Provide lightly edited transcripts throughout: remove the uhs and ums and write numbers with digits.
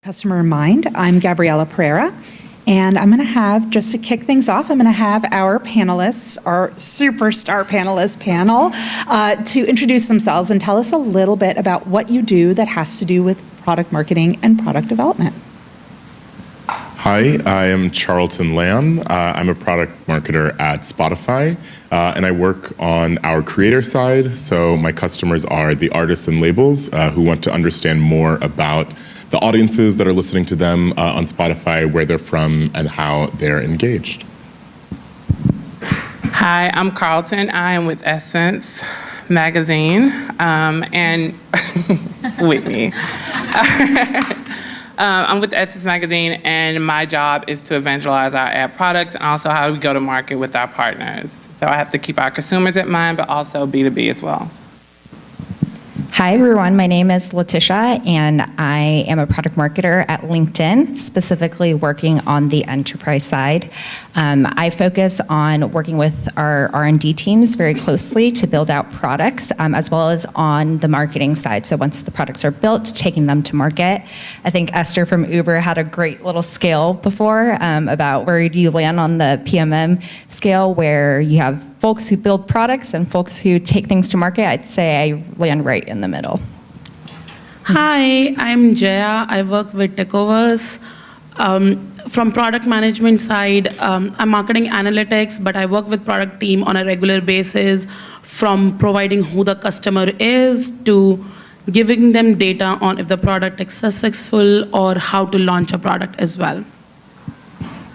Customer in mind. I'm Gabriela Pereira, and I'm going to have, just to kick things off, I'm going to have our panelists, our superstar panelist panel, to introduce themselves and tell us a little bit about what you do that has to do with product marketing and product development. Hi, I am Charleton. I'm a product marketer at Spotify, and I work on our creator side. So my customers are the artists and labels who want to understand more about the audiences that are listening to them on Spotify, where they're from, and how they're engaged. Hi, I'm Carlton. I am with Essence Magazine, and Whitney. I'm with Essence Magazine, and my job is to evangelize our ad products and also how we go to market with our partners. So I have to keep our consumers in mind, but also B2B as well. Hi everyone, my name is Letitia and I am a product marketer at LinkedIn, specifically working on the enterprise side. I focus on working with our R&D teams very closely to build out products, as well as on the marketing side. So once the products are built, taking them to market. I think Esther from Uber had a great little scale before about where do you land on the PMM scale, where you have folks who build products and folks who take things to market. I'd say I land right in the middle. Hi, I'm Jaya. I work with Tecovas. From product management side, I'm marketing analytics, but I work with product team on a regular basis, from providing who the customer is to giving them data on if the product is successful or how to launch a product as well.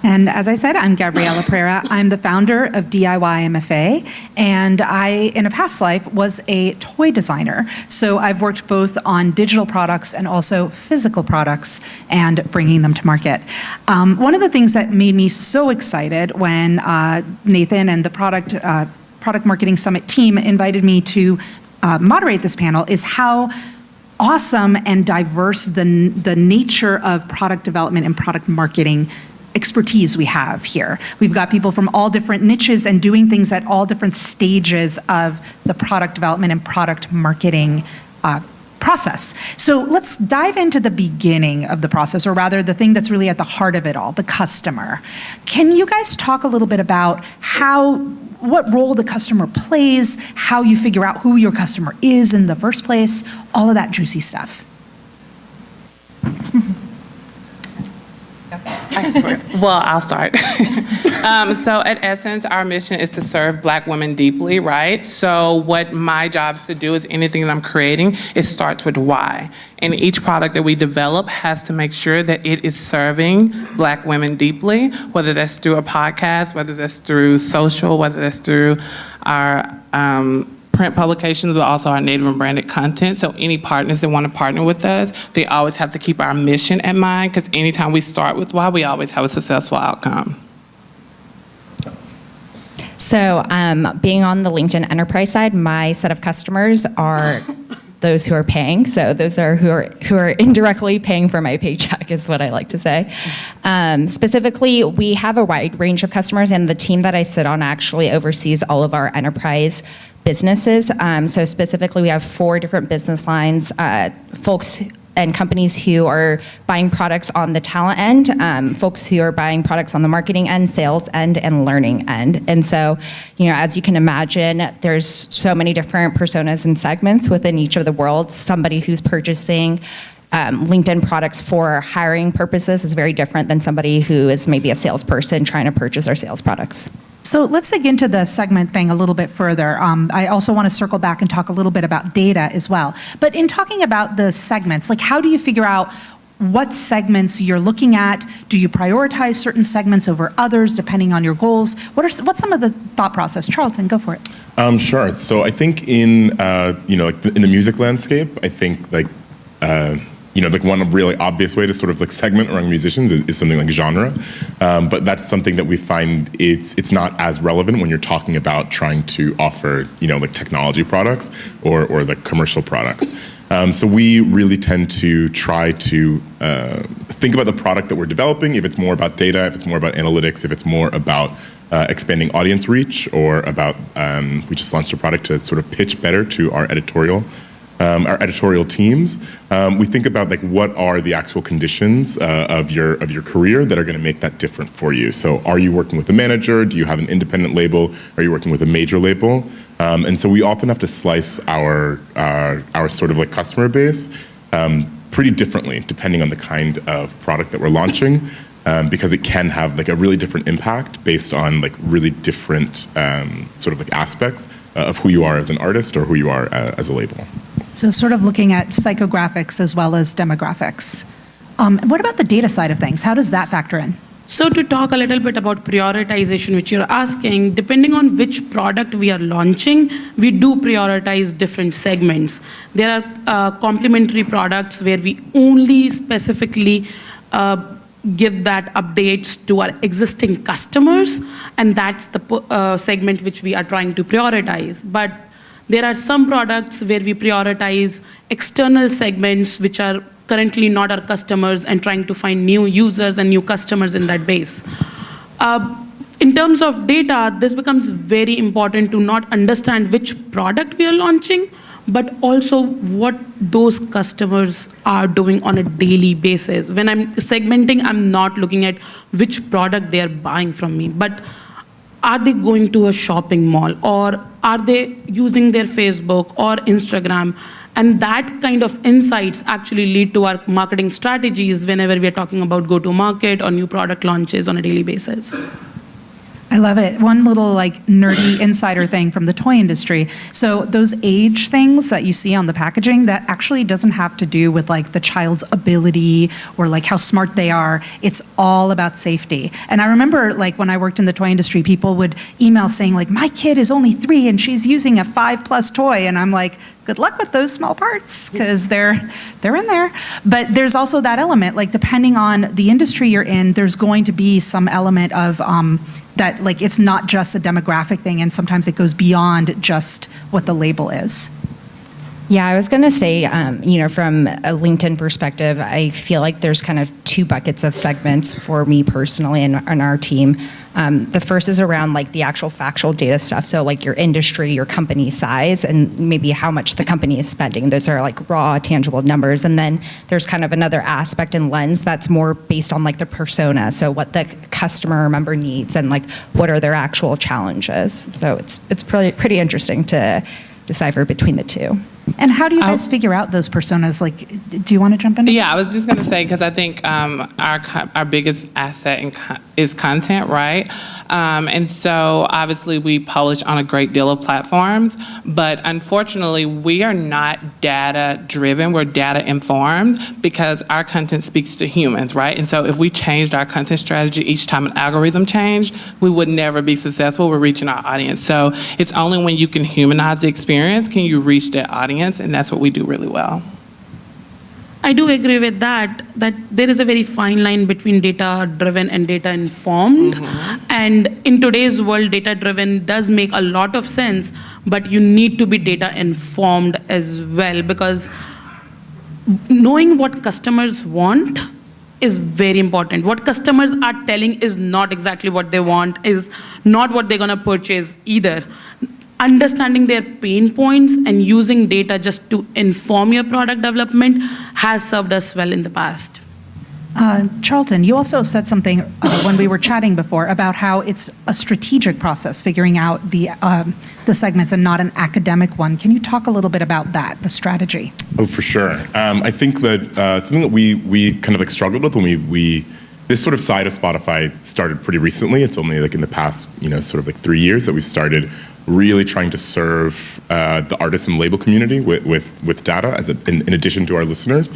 And as I said, I'm Gabriela Pereira. I'm the founder of DIY MFA, and I, in a past life, was a toy designer. So I've worked both on digital products and also physical products and bringing them to market. One of the things that made me so excited when Nathan and the Product Marketing Summit team invited me to moderate this panel is how awesome and diverse the nature of product development and product marketing expertise we have here. We've got people from all different niches and doing things at all different stages of the product development and product marketing process. So let's dive into the beginning of the process, or rather the thing that's really at the heart of it all, the customer. Can you guys talk a little bit about what role the customer plays, how you figure out who your customer is in the first place, all of that juicy stuff? Well, I'll start. So at Essence, our mission is to serve Black women deeply, right? So what my job is to do is anything that I'm creating, it starts with why. And each product that we develop has to make sure that it is serving Black women deeply, whether that's through a podcast, whether that's through social, whether that's through our print publications, but also our native and branded content. So any partners that want to partner with us, they always have to keep our mission in mind, because anytime we start with why, we always have a successful outcome. So being on the LinkedIn enterprise side, my set of customers are those who are paying. So those are who are indirectly paying for my paycheck, is what I like to say. Specifically, we have a wide range of customers, and the team that I sit on actually oversees all of our enterprise businesses. So specifically, we have 4 different business lines, folks and companies who are buying products on the talent end, folks who are buying products on the marketing end, sales end, and learning end. And so, as you can imagine, there's so many different personas and segments within each of the worlds. Somebody who's purchasing LinkedIn products for hiring purposes is very different than somebody who is maybe a salesperson trying to purchase our sales products. So let's dig into the segment thing a little bit further. I also want to circle back and talk a little bit about data as well. But in talking about the segments, like how do you figure out what segments you're looking at? Do you prioritize certain segments over others depending on your goals? What's some of the thought process? Charleton, go for it. Sure. So I think in in the music landscape, I think one really obvious way to sort of segment among musicians is something like genre, but that's something that we find it's not as relevant when you're talking about trying to offer technology products or commercial products. So we really tend to try to think about the product that we're developing. If it's more about data, if it's more about analytics, if it's more about expanding audience reach, or about we just launched a product to sort of pitch better to our editorial our editorial teams, we think about like what are the actual conditions of your career that are going to make that different for you. So are you working with a manager? Do you have an independent label? Are you working with a major label? And so we often have to slice our sort of like customer base pretty differently depending on the kind of product that we're launching, because it can have like a really different impact based on like really different sort of like aspects of who you are as an artist or who you are as a label. So sort of looking at psychographics as well as demographics. What about the data side of things? How does that factor in? So to talk a little bit about prioritization, which you're asking, depending on which product we are launching, we do prioritize different segments. There are complementary products where we only specifically give that updates to our existing customers, and that's the segment which we are trying to prioritize. But there are some products where we prioritize external segments which are currently not our customers and trying to find new users and new customers in that base. In terms of data, this becomes very important to not understand which product we are launching, but also what those customers are doing on a daily basis. When I'm segmenting, I'm not looking at which product they are buying from me, but are they going to a shopping mall, or are they using their Facebook or Instagram? And that kind of insights actually lead to our marketing strategies whenever we are talking about go-to-market or new product launches on a daily basis. I love it. One little like nerdy insider thing from the toy industry. So those age things that you see on the packaging, that actually doesn't have to do with like the child's ability or like how smart they are. It's all about safety. And I remember like when I worked in the toy industry, people would email saying like, my kid is only 3 and she's using a 5+ toy. And I'm like, good luck with those small parts, because they're in there. But there's also that element, like depending on the industry you're in, there's going to be some element of that, like it's not just a demographic thing, and sometimes it goes beyond just what the label is. Yeah, I was going to say, from a LinkedIn perspective, I feel like there's kind of 2 buckets of segments for me personally and our team. The first is around like the actual factual data stuff. So like your industry, your company size, and maybe how much the company is spending. Those are like raw, tangible numbers. And then there's kind of another aspect and lens that's more based on like the persona. So what the customer or member needs and like what are their actual challenges. So it's pretty interesting to decipher between the 2. And how do you guys figure out those personas? Like, do you want to jump in? Yeah, I was just going to say, because I think our biggest asset is content, right? And so obviously we publish on a great deal of platforms, but unfortunately we are not data driven, we're data informed, because our content speaks to humans, right? And so if we changed our content strategy each time an algorithm changed, we would never be successful with reaching our audience. So it's only when you can humanize the experience can you reach that audience, and that's what we do really well. I do agree with that there is a very fine line between data-driven and data-informed. Mm-hmm. And in today's world, data-driven does make a lot of sense, but you need to be data-informed as well, because knowing what customers want is very important. What customers are telling is not exactly what they want, is not what they're going to purchase either. Understanding their pain points and using data just to inform your product development has served us well in the past. Charleton, you also said something when we were chatting before about how it's a strategic process figuring out the segments and not an academic one. Can you talk a little bit about that, the strategy? Oh, for sure. I think that something that we kind of like struggled with when we this sort of side of Spotify started pretty recently. It's only like in the past, sort of like 3 years that we've started really trying to serve the artist and label community with data in addition to our listeners.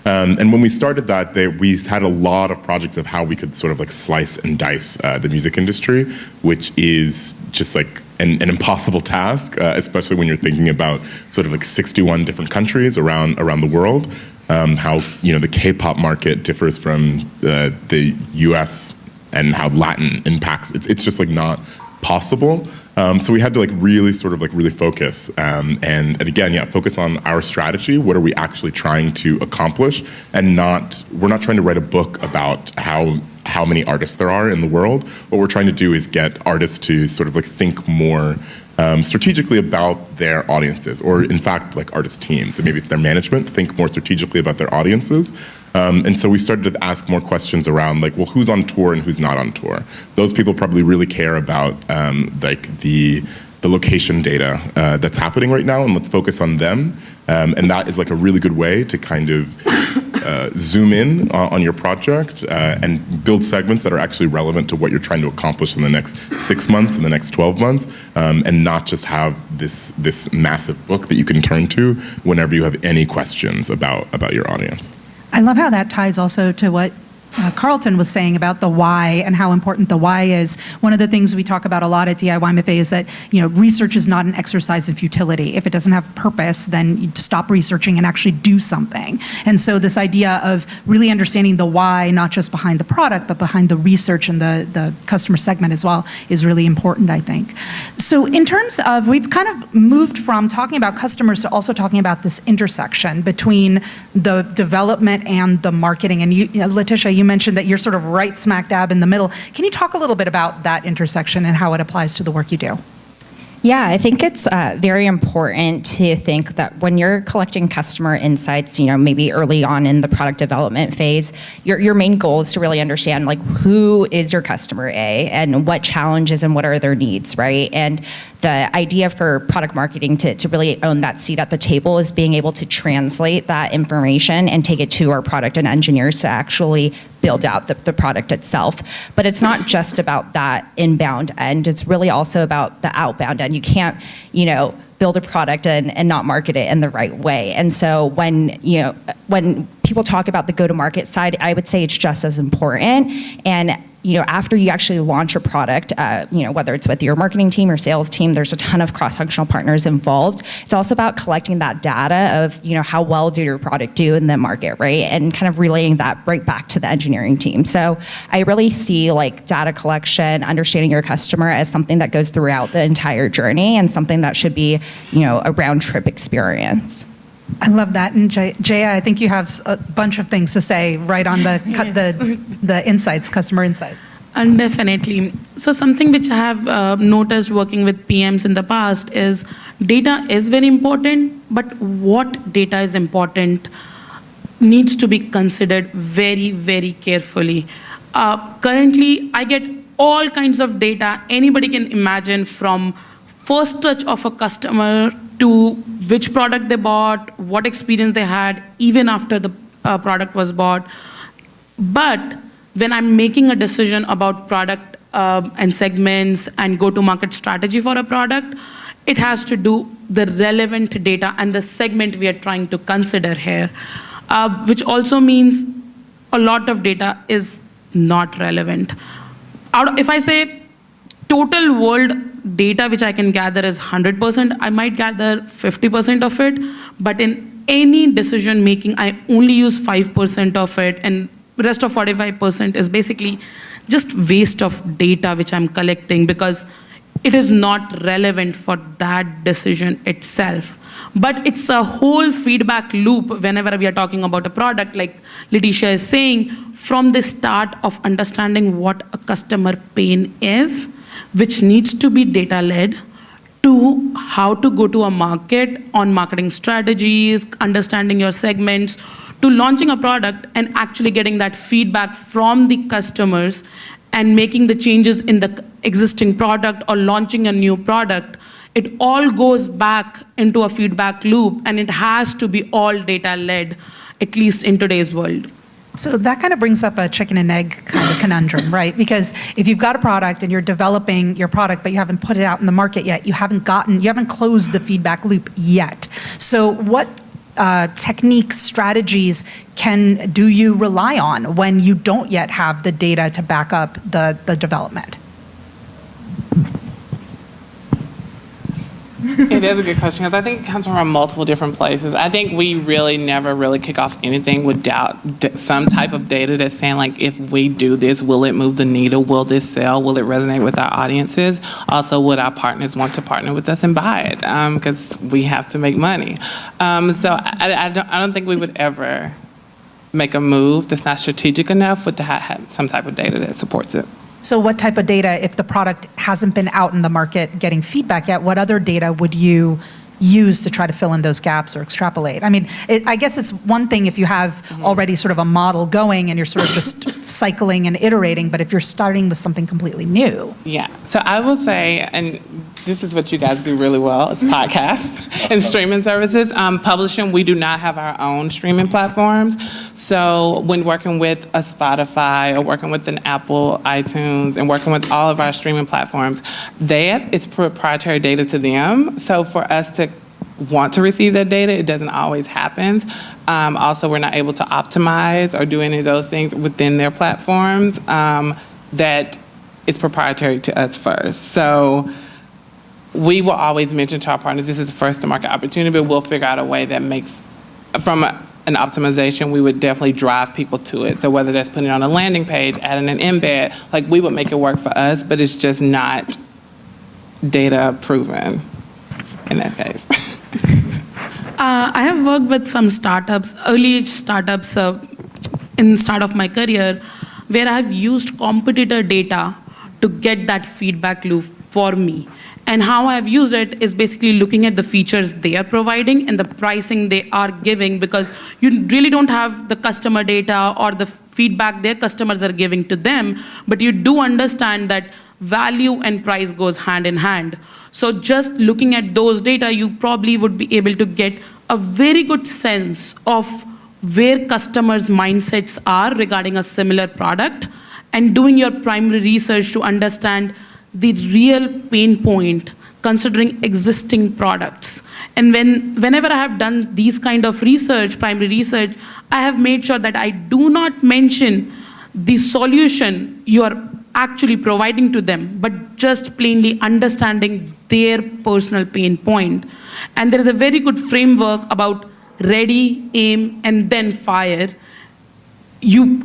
And when we started that, we had a lot of projects of how we could sort of like slice and dice the music industry, which is just like an impossible task, especially when you're thinking about sort of like 61 different countries around the world. How the K-pop market differs from the US and how Latin impacts. It's just like not possible. So we had to like really sort of like really focus and again, focus on our strategy. What are we actually trying to accomplish? And we're not trying to write a book about how many artists there are in the world. What we're trying to do is get artists to sort of like think more strategically about their audiences, or in fact, like artist teams, and maybe it's their management, think more strategically about their audiences. And so we started to ask more questions around like, well, who's on tour and who's not on tour? Those people probably really care about like the location data that's happening right now, and let's focus on them. And that is like a really good way to kind of zoom in on your project and build segments that are actually relevant to what you're trying to accomplish in the next 6 months, in the next 12 months, and not just have this massive book that you can turn to whenever you have any questions about your audience. I love how that ties also to what Carlton was saying about the why and how important the why is. One of the things we talk about a lot at DIYMFA is that, research is not an exercise in futility. If it doesn't have purpose, then you stop researching and actually do something. And so this idea of really understanding the why, not just behind the product, but behind the research and the customer segment as well, is really important, I think. So in terms of, we've kind of moved from talking about customers to also talking about this intersection between the development and the marketing. And Letitia, you mentioned that you're sort of right smack dab in the middle. Can you talk a little bit about that intersection and how it applies to the work you do? Yeah, I think it's very important to think that when you're collecting customer insights, maybe early on in the product development phase, your main goal is to really understand like who is your customer A and what challenges and what are their needs, right? And the idea for product marketing to really own that seat at the table is being able to translate that information and take it to our product and engineers to actually build out the product itself. But it's not just about that inbound end, it's really also about the outbound end. You can't, build a product and not market it in the right way. And so when people talk about the go-to-market side, I would say it's just as important. And after you actually launch a product, whether it's with your marketing team or sales team, there's a ton of cross-functional partners involved. It's also about collecting that data of, how well did your product do in the market, right? And kind of relaying that right back to the engineering team. So I really see like data collection, understanding your customer as something that goes throughout the entire journey and something that should be, a round-trip experience. I love that. And Jaya, I think you have a bunch of things to say right on the insights, customer insights. And definitely. So something which I have noticed working with PMs in the past is data is very important, but what data is important needs to be considered very, very carefully. Currently, I get all kinds of data anybody can imagine, from first touch of a customer to which product they bought, what experience they had, even after the product was bought. But when I'm making a decision about product and segments and go-to-market strategy for a product, it has to do the relevant data and the segment we are trying to consider here, which also means a lot of data is not relevant. If I say total world data which I can gather is 100%, I might gather 50% of it, but in any decision making, I only use 5% of it, and the rest of 45% is basically just waste of data which I'm collecting because it is not relevant for that decision itself. But it's a whole feedback loop whenever we are talking about a product, like Letitia is saying, from the start of understanding what a customer pain is, which needs to be data-led, to how to go to a market on marketing strategies, understanding your segments, to launching a product and actually getting that feedback from the customers and making the changes in the existing product or launching a new product. It all goes back into a feedback loop, and it has to be all data-led, at least in today's world. So that kind of brings up a chicken and egg kind of conundrum, right? Because if you've got a product and you're developing your product, but you haven't put it out in the market yet, you haven't closed the feedback loop yet. So what techniques, strategies do you rely on when you don't yet have the data to back up the development? It is a good question because I think it comes from multiple different places. I think we really never really kick off anything without some type of data that's saying, like, if we do this, will it move the needle? Will this sell? Will it resonate with our audiences? Also, would our partners want to partner with us and buy it? Because we have to make money. So I don't think we would ever make a move that's not strategic enough with to have some type of data that supports it. So what type of data, if the product hasn't been out in the market getting feedback yet, what other data would you use to try to fill in those gaps or extrapolate? I mean, I guess it's one thing if you have already sort of a model going and you're sort of just cycling and iterating, but if you're starting with something completely new. Yeah, so I will say, and this is what you guys do really well, it's podcasts and streaming services. Publishing, we do not have our own streaming platforms. So when working with a Spotify or working with an Apple iTunes and working with all of our streaming platforms, it's proprietary data to them. So for us to want to receive that data, it doesn't always happen. Also, we're not able to optimize or do any of those things within their platforms. That is proprietary to us first. So we will always mention to our partners, this is a first to market opportunity, but we'll figure out a way that makes, from an optimization, we would definitely drive people to it. So whether that's putting it on a landing page, adding an embed, like we would make it work for us, but it's just not data proven in that case. I have worked with some startups, early age startups in the start of my career, where I've used competitor data to get that feedback loop for me. And how I've used it is basically looking at the features they are providing and the pricing they are giving, because you really don't have the customer data or the feedback their customers are giving to them, but you do understand that value and price goes hand in hand. So just looking at those data, you probably would be able to get a very good sense of where customers' mindsets are regarding a similar product, and doing your primary research to understand the real pain point considering existing products. And whenever I have done these kind of research, primary research, I have made sure that I do not mention the solution you are actually providing to them, but just plainly understanding their personal pain point. And there is a very good framework about ready, aim, and then fire. You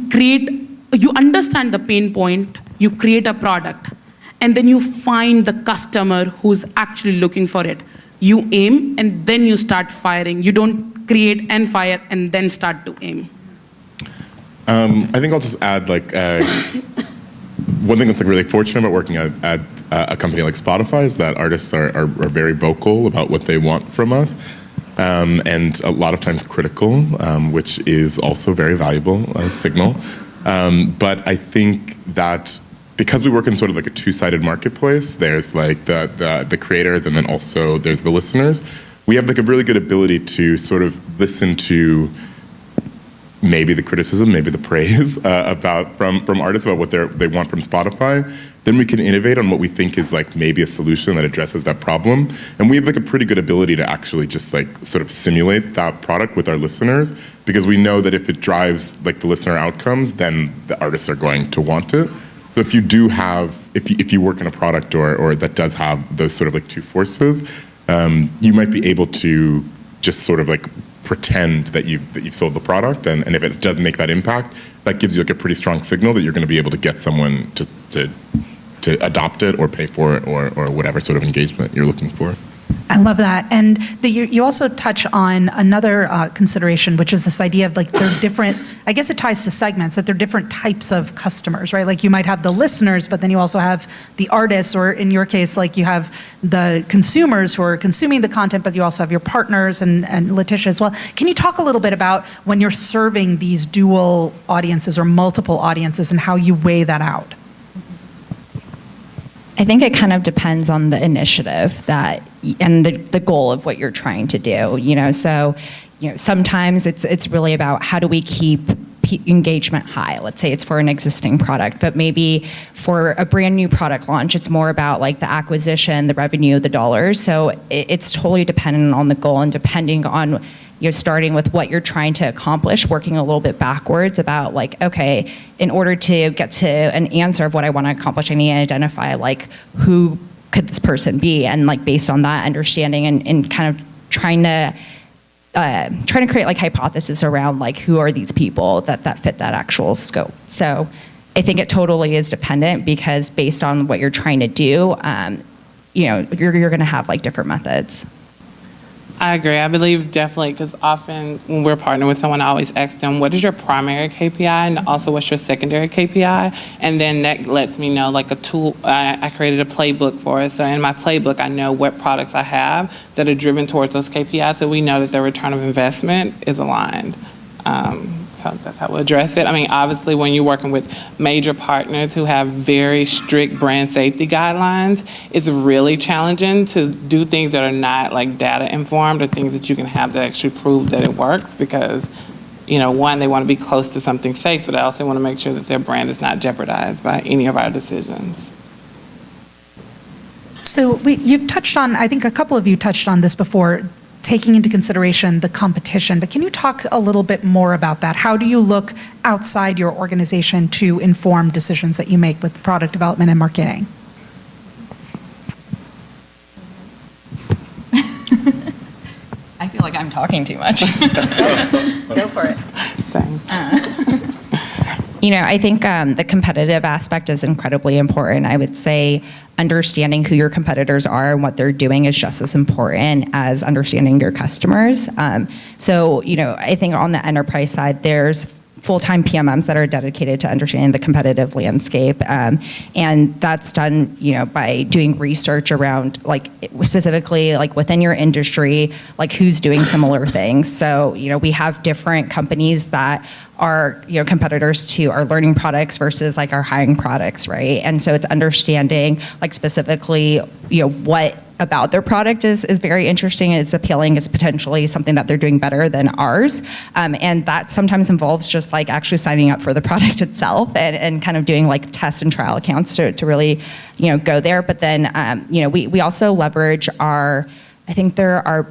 understand the pain point, you create a product, and then you find the customer who's actually looking for it. You aim, and then you start firing. You don't create and fire, and then start to aim. I think I'll just add, one thing that's really fortunate about working at a company like Spotify is that artists are very vocal about what they want from us, and a lot of times critical, which is also very valuable signal. But I think that because we work in sort of like a two-sided marketplace, there's like the creators and then also there's the listeners. We have like a really good ability to sort of listen to maybe the criticism, maybe the praise from artists about what they want from Spotify. Then we can innovate on what we think is like maybe a solution that addresses that problem. And we have like a pretty good ability to actually just like sort of simulate that product with our listeners, because we know that if it drives like the listener outcomes, then the artists are going to want it. So if you do have, if you work in a product or that does have those sort of like two forces, you might be able to just sort of like pretend that you've sold the product, and if it does make that impact, that gives you like a pretty strong signal that you're going to be able to get someone to adopt it or pay for it or whatever sort of engagement you're looking for. I love that. And you also touch on another consideration, which is this idea of like they're different, I guess it ties to segments, that they're different types of customers, right? Like you might have the listeners, but then you also have the artists, or in your case, like you have the consumers who are consuming the content, but you also have your partners and Letitia as well. Can you talk a little bit about when you're serving these dual audiences or multiple audiences and how you weigh that out? I think it kind of depends on the initiative and the goal of what you're trying to do. So sometimes it's really about how do we keep engagement high. Let's say it's for an existing product, but maybe for a brand new product launch, it's more about like the acquisition, the revenue, the dollars. So it's totally dependent on the goal and depending on you're starting with what you're trying to accomplish, working a little bit backwards about like, okay, in order to get to an answer of what I want to accomplish, I need to identify like who could this person be, and like based on that understanding and kind of trying to create like hypothesis around like who are these people that fit that actual scope. So I think it totally is dependent, because based on what you're trying to do, you're going to have like different methods. I agree. I believe definitely, because often when we're partnering with someone, I always ask them, what is your primary KPI, and also what's your secondary KPI? And then that lets me know, like a tool, I created a playbook for us. So in my playbook, I know what products I have that are driven towards those KPIs, so we know that their return of investment is aligned. So that's how we'll address it. I mean, obviously, when you're working with major partners who have very strict brand safety guidelines, it's really challenging to do things that are not like data informed or things that you can have that actually prove that it works because, one, they want to be close to something safe, but they also want to make sure that their brand is not jeopardized by any of our decisions. So you've touched on, I think a couple of you touched on this before, taking into consideration the competition, but can you talk a little bit more about that? How do you look outside your organization to inform decisions that you make with product development and marketing? I feel like I'm talking too much. Go for it. Same. I think the competitive aspect is incredibly important. I would say understanding who your competitors are and what they're doing is just as important as understanding your customers. I think on the enterprise side, there's full-time PMMs that are dedicated to understanding the competitive landscape. And that's done, by doing research around, specifically, within your industry, who's doing similar things. So, we have different companies that are, competitors to our learning products versus, our hiring products, right? And so it's understanding, specifically, what about their product is very interesting, it's appealing, it's potentially something that they're doing better than ours. And that sometimes involves just actually signing up for the product itself and kind of doing test and trial accounts to really, go there. But then, we also leverage I think they're our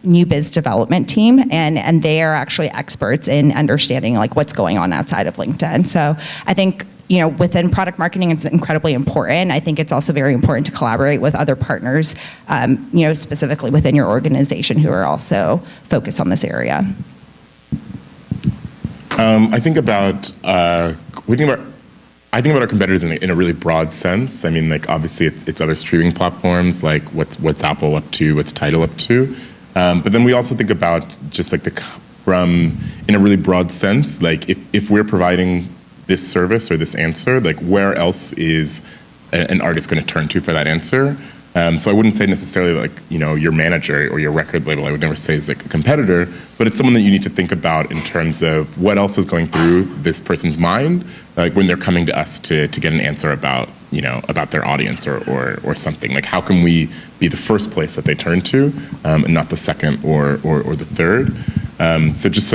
new biz development team, and they are actually experts in understanding what's going on outside of LinkedIn. So I think, within product marketing, it's incredibly important. I think it's also very important to collaborate with other partners, specifically within your organization who are also focused on this area. I think about our competitors in a really broad sense. I mean, obviously it's other streaming platforms, what's Apple up to, what's Tidal up to. But then we also think about just in a really broad sense, if we're providing this service or this answer, where else is an artist going to turn to for that answer? So I wouldn't say necessarily your manager or your record label, I would never say is a competitor, but it's someone that you need to think about in terms of what else is going through this person's mind, when they're coming to us to get an answer about their audience or something. How can we be the first place that they turn to, and not the second or the third? So just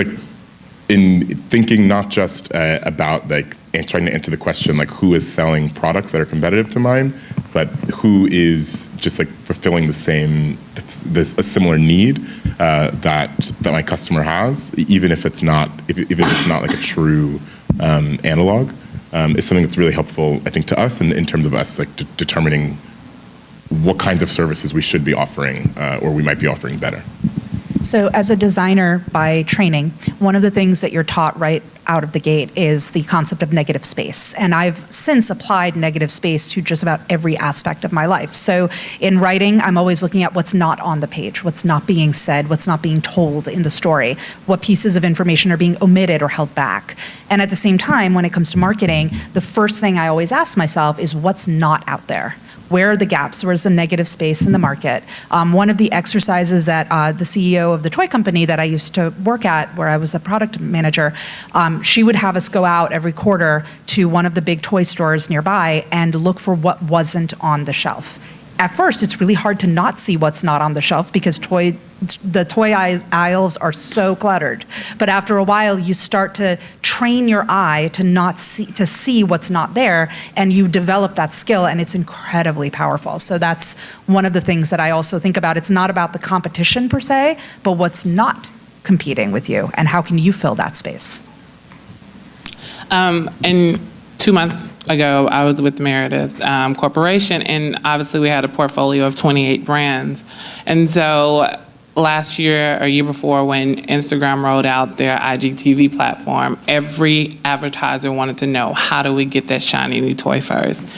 in thinking not just about trying to answer the question who is selling products that are competitive to mine, but who is just fulfilling a similar need that my customer has, even if it's not a true analog, is something that's really helpful, I think, to us in terms of us determining what kinds of services we should be offering or we might be offering better. So as a designer by training, one of the things that you're taught right out of the gate is the concept of negative space. And I've since applied negative space to just about every aspect of my life. So in writing, I'm always looking at what's not on the page, what's not being said, what's not being told in the story, what pieces of information are being omitted or held back. And at the same time, when it comes to marketing, the first thing I always ask myself is what's not out there? Where are the gaps? Where's the negative space in the market? One of the exercises that the CEO of the toy company that I used to work at, where I was a product manager, she would have us go out every quarter to one of the big toy stores nearby and look for what wasn't on the shelf. At first, it's really hard to not see what's not on the shelf because the toy aisles are so cluttered. But after a while, you start to train your eye to see what's not there, and you develop that skill, and it's incredibly powerful. So that's one of the things that I also think about. It's not about the competition per se, but what's not competing with you, and how can you fill that space? And 2 months ago, I was with Meredith Corporation, and obviously we had a portfolio of 28 brands. And so last year or year before, when Instagram rolled out their IGTV platform, every advertiser wanted to know, how do we get that shiny new toy first?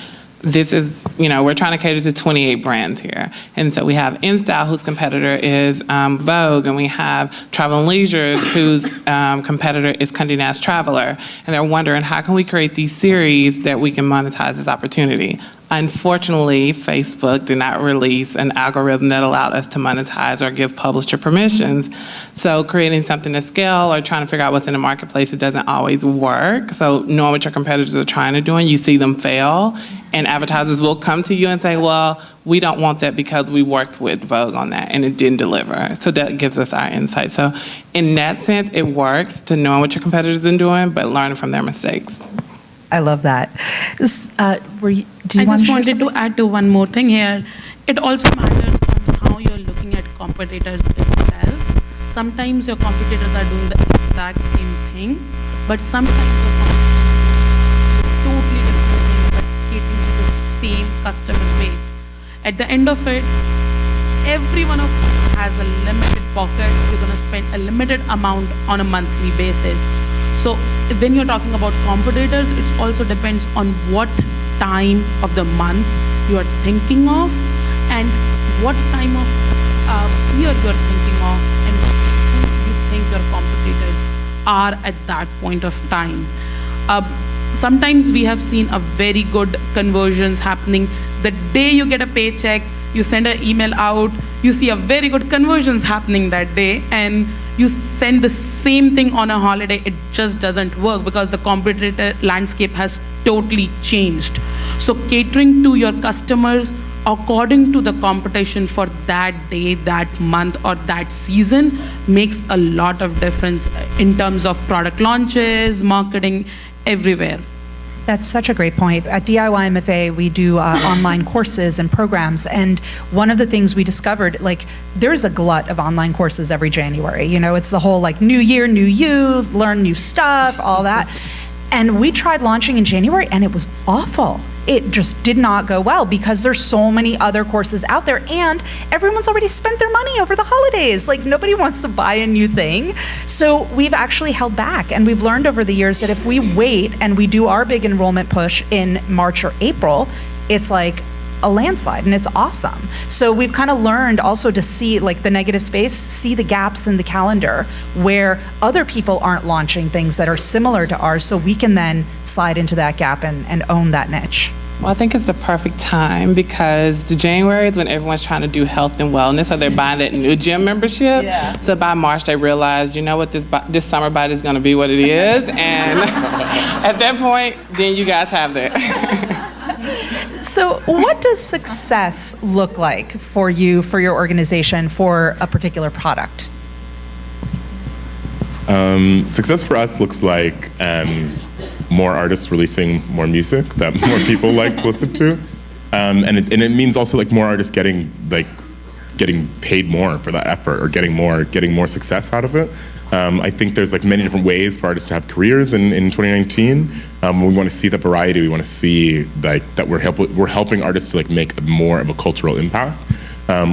this is, we're trying to cater to 28 brands here. And so we have InStyle, whose competitor is Vogue, and we have Travel + Leisure, whose competitor is Condé Nast Traveler. And they're wondering, how can we create these series that we can monetize this opportunity? Unfortunately, Facebook did not release an algorithm that allowed us to monetize or give publisher permissions. So creating something to scale or trying to figure out what's in the marketplace, it doesn't always work. So knowing what your competitors are trying to do, and you see them fail, and advertisers will come to you and say, well, we don't want that because we worked with Vogue on that and it didn't deliver. So that gives us our insight. So in that sense, it works to know what your competitors are doing, but learning from their mistakes. I love that. Do you I want just to wanted to add to one more thing here. It also matters on how you're looking at competitors itself. Sometimes your competitors are doing the exact same thing, but sometimes your competitors are doing totally different thing, but catering to the same customer base. At the end of it, every one of us has a limited pocket. You're going to spend a limited amount on a monthly basis. So when you're talking about competitors, it also depends on what time of the month you are thinking of and what time of year you're thinking of and who you think your competitors are at that point of time. Sometimes we have seen a very good conversions happening. The day you get a paycheck, you send an email out, you see a very good conversions happening that day, and you send the same thing on a holiday. It just doesn't work because the competitor landscape has totally changed. So catering to your customers according to the competition for that day, that month, or that season makes a lot of difference in terms of product launches, marketing, everywhere. That's such a great point. At DIY MFA, we do online courses and programs, and one of the things we discovered, there's a glut of online courses every January. It's the whole new year, new you, learn new stuff, all that. And we tried launching in January, and it was awful. It just did not go well because there's so many other courses out there, and everyone's already spent their money over the holidays. Nobody wants to buy a new thing. So we've actually held back, and we've learned over the years that if we wait and we do our big enrollment push in March or April, it's like a landslide, and it's awesome. So we've kind of learned also to see the negative space, see the gaps in the calendar where other people aren't launching things that are similar to ours, so we can then slide into that gap and own that niche. Well, I think it's the perfect time because the January is when everyone's trying to do health and wellness, so they're buying that new gym membership. Yeah. So by March, they realize, this summer body is going to be what it is, and at that point, then you guys have that. So what does success look like for you, for your organization, for a particular product? Success for us looks like more artists releasing more music that more people like to listen to, and it means also more artists getting paid more for that effort or getting more success out of it. I think there's many different ways for artists to have careers in 2019. We want to see the variety. We want to see that we're helping artists to make more of a cultural impact,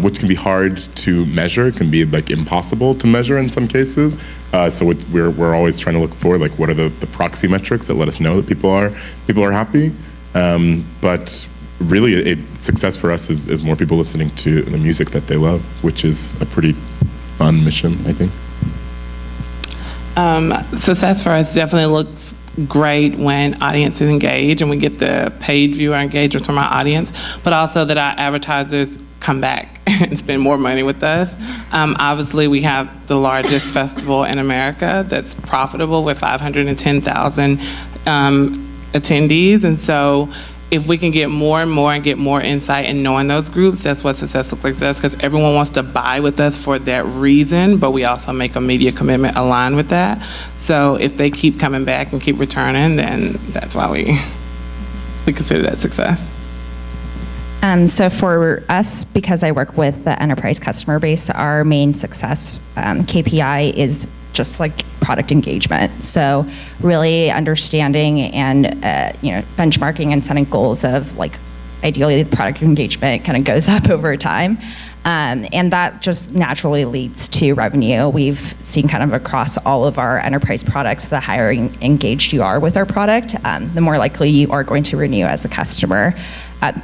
which can be hard to measure. It can be impossible to measure in some cases. So we're always trying to look for what are the proxy metrics that let us know that people are happy. But really, success for us is more people listening to the music that they love, which is a pretty fun mission, I think. Success for us definitely looks great when audiences engage and we get the paid viewer engagement from our audience, but also that our advertisers come back and spend more money with us. Obviously, we have the largest festival in America that's profitable with 510,000 attendees, and so if we can get more and more and get more insight in knowing those groups, that's what success looks like to us, because everyone wants to buy with us for that reason, but we also make a media commitment aligned with that. So if they keep coming back and keep returning, then that's why we consider that success. So for us, because I work with the enterprise customer base, our main success KPI is just product engagement. So really understanding and benchmarking and setting goals of ideally the product engagement kind of goes up over time. And that just naturally leads to revenue. We've seen kind of across all of our enterprise products, the higher engaged you are with our product, the more likely you are going to renew as a customer.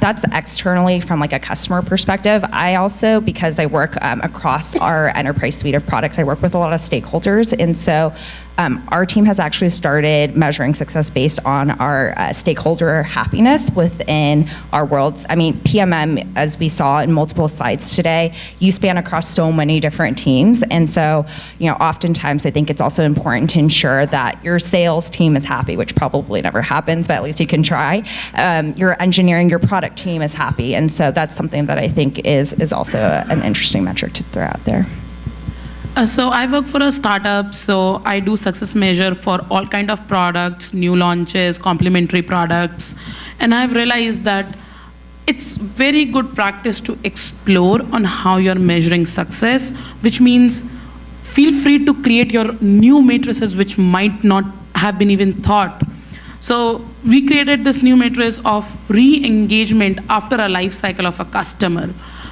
That's externally from like a customer perspective. I also, because I work across our enterprise suite of products, I work with a lot of stakeholders, and so our team has actually started measuring success based on our stakeholder happiness within our worlds. I mean, PMM, as we saw in multiple slides today, you span across so many different teams, and so, oftentimes I think it's also important to ensure that your sales team is happy, which probably never happens, but at least you can try. Your engineering, your product team is happy, and so that's something that I think is also an interesting metric to throw out there. So I work for a startup, so I do success measure for all kind of products, new launches, complementary products, and I've realized that it's very good practice to explore on how you're measuring success, which means feel free to create your new matrices which might not have been even thought. So we created this new matrix of re-engagement after a life cycle of a customer,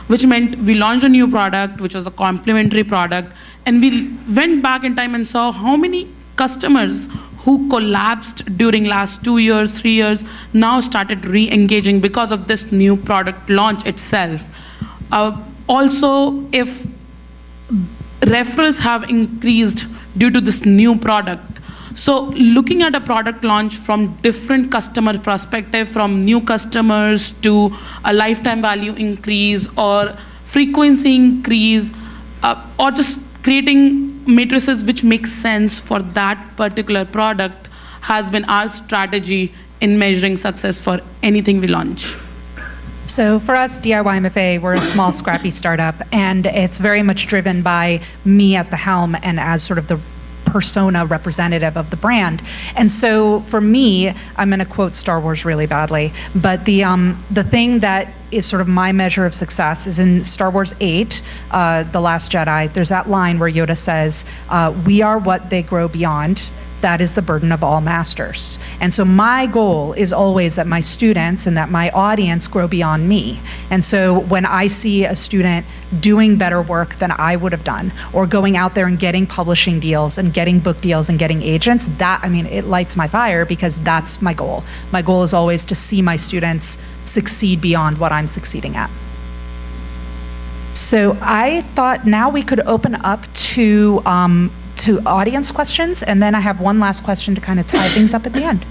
which meant we launched a new product, which was a complementary product, and we went back in time and saw how many customers who collapsed during last 2 years, 3 years, now started re-engaging because of this new product launch itself. Also, if referrals have increased due to this new product, so looking at a product launch from different customer perspective, from new customers to a lifetime value increase or frequency increase, or just creating matrices which make sense for that particular product has been our strategy in measuring success for anything we launch. So for us, DIY MFA, we're a small, scrappy startup, and it's very much driven by me at the helm and as sort of the persona representative of the brand. And so for me, I'm going to quote Star Wars really badly, but the thing that is sort of my measure of success is in Star Wars 8, The Last Jedi. There's that line where Yoda says, "We are what they grow beyond. That is the burden of all masters." And so my goal is always that my students and that my audience grow beyond me. And so when I see a student doing better work than I would have done, or going out there and getting publishing deals and getting book deals and getting agents, that, I mean, it lights my fire, because that's my goal. My goal is always to see my students succeed beyond what I'm succeeding at. So I thought now we could open up to audience questions, and then I have one last question to kind of tie things up at the end.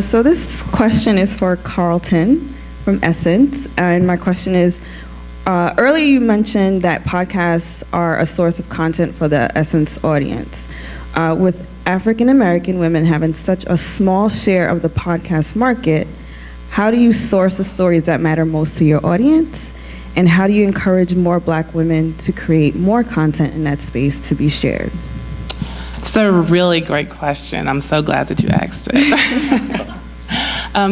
So this question is for Carlton from Essence, and my question is, earlier you mentioned that podcasts are a source of content for the Essence audience. With African American women having such a small share of the podcast market, how do you source the stories that matter most to your audience? And how do you encourage more Black women to create more content in that space to be shared? It's a really great question. I'm so glad that you asked it.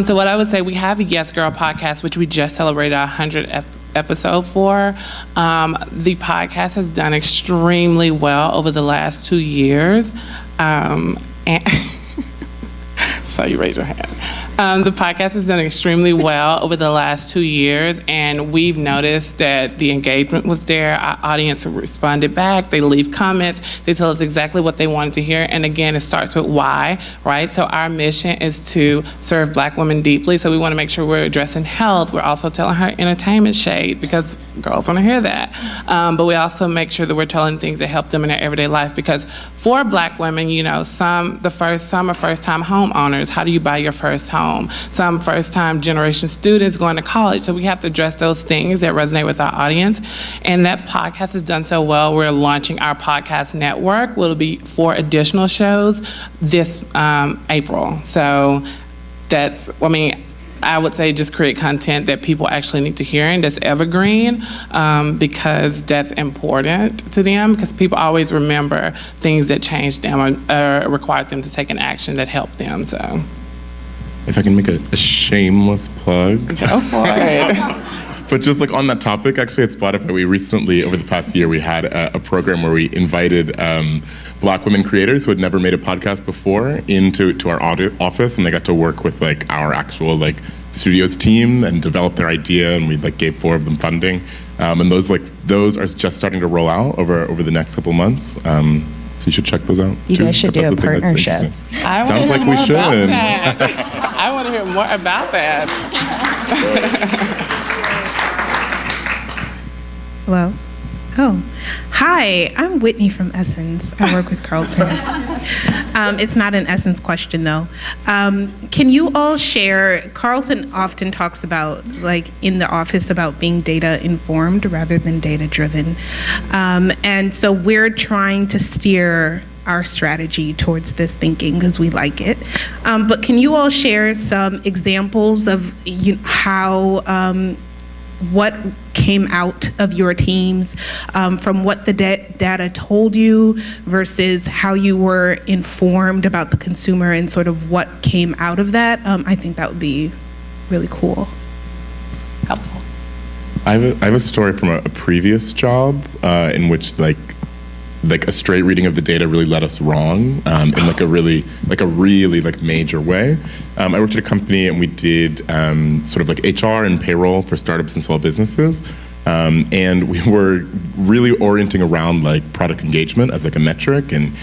So what I would say, we have a Yes Girl podcast, which we just celebrated our 100th episode for. The podcast has done extremely well over the last 2 years. And so you raise your hand. The podcast has done extremely well over the last 2 years, and we've noticed that the engagement was there. Our audience responded back. They leave comments. They tell us exactly what they wanted to hear. And again, it starts with why, right? So our mission is to serve Black women deeply. So we want to make sure we're addressing health. We're also telling her entertainment shade, because girls want to hear that. But we also make sure that we're telling things that help them in their everyday life, because for Black women, you know, some are first-time homeowners. How do you buy your first home? Some first-time generation students going to college. So we have to address those things that resonate with our audience. And that podcast has done so well. We're launching our podcast network. Will be 4 additional shows this April. So that's, I mean, I would say just create content that people actually need to hear and that's evergreen, because that's important to them, because people always remember things that changed them or required them to take an action that helped them. So, if I can make a shameless plug. Go for it. But just like on that topic, actually at Spotify, we recently, over the past year, we had a program where we invited Black women creators who had never made a podcast before into our office, and they got to work with like our actual like studios team and developed their idea, and we like gave 4 of them funding. And those are just starting to roll out over the next couple months. So you should check those out. You too, guys should if do that's a something that's partnership. interesting. I wanna Sounds hear like we more about should. that. I want to hear more about that. Hello. Oh, hi. I'm Whitney from Essence. I work with Carlton. It's not an Essence question though. Can you all share? Carlton often talks about, like in the office, about being data informed rather than data driven, and so we're trying to steer our strategy towards this thinking because we like it. But can you all share some examples of how what came out of your teams from what the data told you versus how you were informed about the consumer and sort of what came out of that? I think that would be really cool. Helpful. I have a story from a previous job in which like a straight reading of the data really led us wrong in like a really major way. I worked at a company and we did sort of like HR and payroll for startups and small businesses. And we were really orienting around like product engagement as like a metric and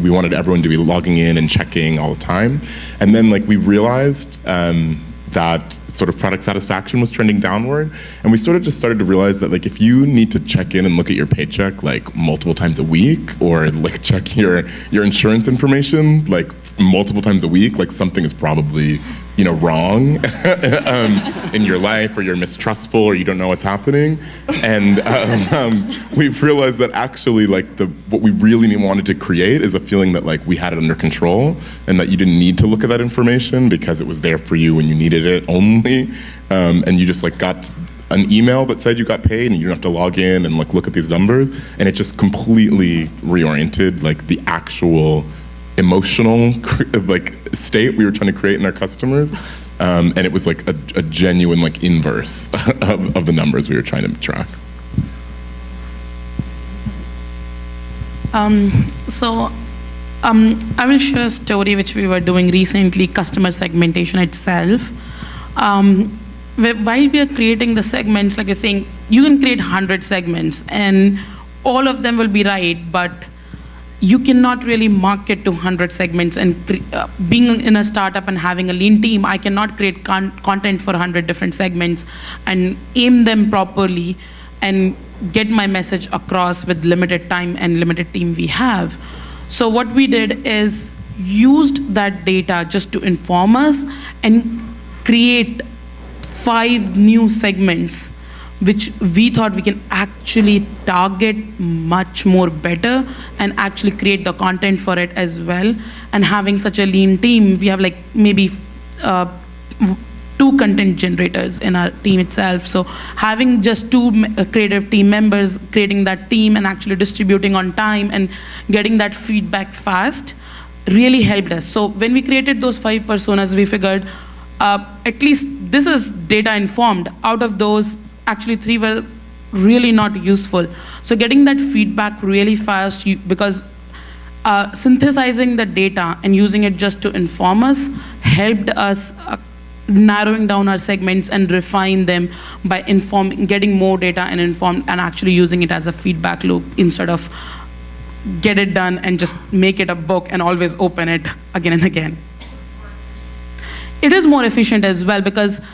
we wanted everyone to be logging in and checking all the time. And then like we realized that sort of product satisfaction was trending downward, and we sort of just started to realize that like if you need to check in and look at your paycheck like multiple times a week, or like check your insurance information like multiple times a week, like something is probably wrong in your life, or you're mistrustful, or you don't know what's happening. And we've realized that actually like what we really wanted to create is a feeling that like we had it under control, and that you didn't need to look at that information because it was there for you when you needed it only, and you just like got an email that said you got paid and you don't have to log in and like look at these numbers, and it just completely reoriented like the actual emotional like state we were trying to create in our customers, and it was like a genuine like inverse of the numbers we were trying to track. I will share a story which we were doing recently, customer segmentation itself. While we are creating the segments, like you're saying, you can create 100 segments and all of them will be right, but you cannot really market to 100 segments. And being in a startup and having a lean team, I cannot create content for 100 different segments and aim them properly and get my message across with limited time and limited team we have. So what we did is used that data just to inform us and create 5 new segments which we thought we can actually target much more better and actually create the content for it as well. And having such a lean team, we have like maybe 2 content generators in our team itself. So having just 2 creative team members creating that team and actually distributing on time and getting that feedback fast really helped us. So when we created those 5 personas, we figured at least this is data informed. Out of those, actually 3 were really not useful. So getting that feedback really fast, because synthesizing the data and using it just to inform us helped us narrowing down our segments and refine them by getting more data and informed and actually using it as a feedback loop instead of get it done and just make it a book and always open it again and again. It is more efficient as well because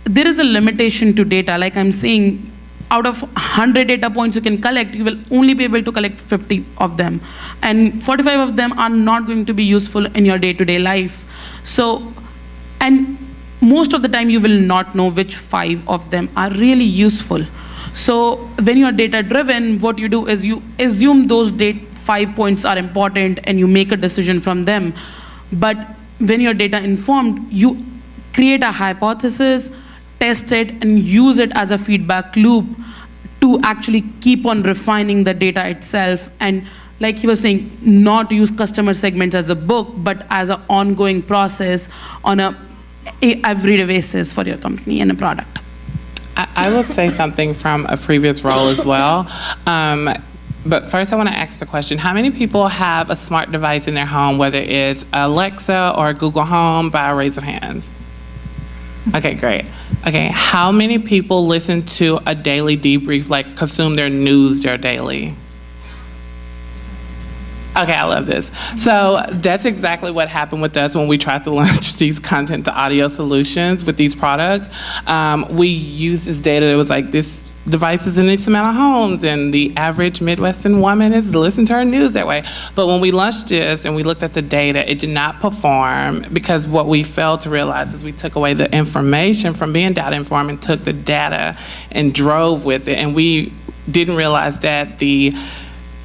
there is a limitation to data. Like I'm saying, out of 100 data points you can collect, you will only be able to collect 50 of them. And 45 of them are not going to be useful in your day-to-day life. So, and most of the time you will not know which 5 of them are really useful. So when you are data-driven, what you do is you assume those 5 points are important and you make a decision from them. But when you're data-informed, you create a hypothesis, test it, and use it as a feedback loop to actually keep on refining the data itself. And like he was saying, not use customer segments as a book, but as an ongoing process on a everyday basis for your company and a product. I will say something from a previous role as well. But first I want to ask the question, how many people have a smart device in their home, whether it's Alexa or Google Home, by a raise of hands? Okay, great. Okay, how many people listen to a daily debrief, like consume their news daily? Okay, I love this. So that's exactly what happened with us when we tried to launch these content to audio solutions with these products. We used this data that was like, this device is in this amount of homes, and the average Midwestern woman is listening to her news that way. But when we launched this and we looked at the data, it did not perform, because what we failed to realize is we took away the information from being data informed and took the data and drove with it. And we didn't realize that the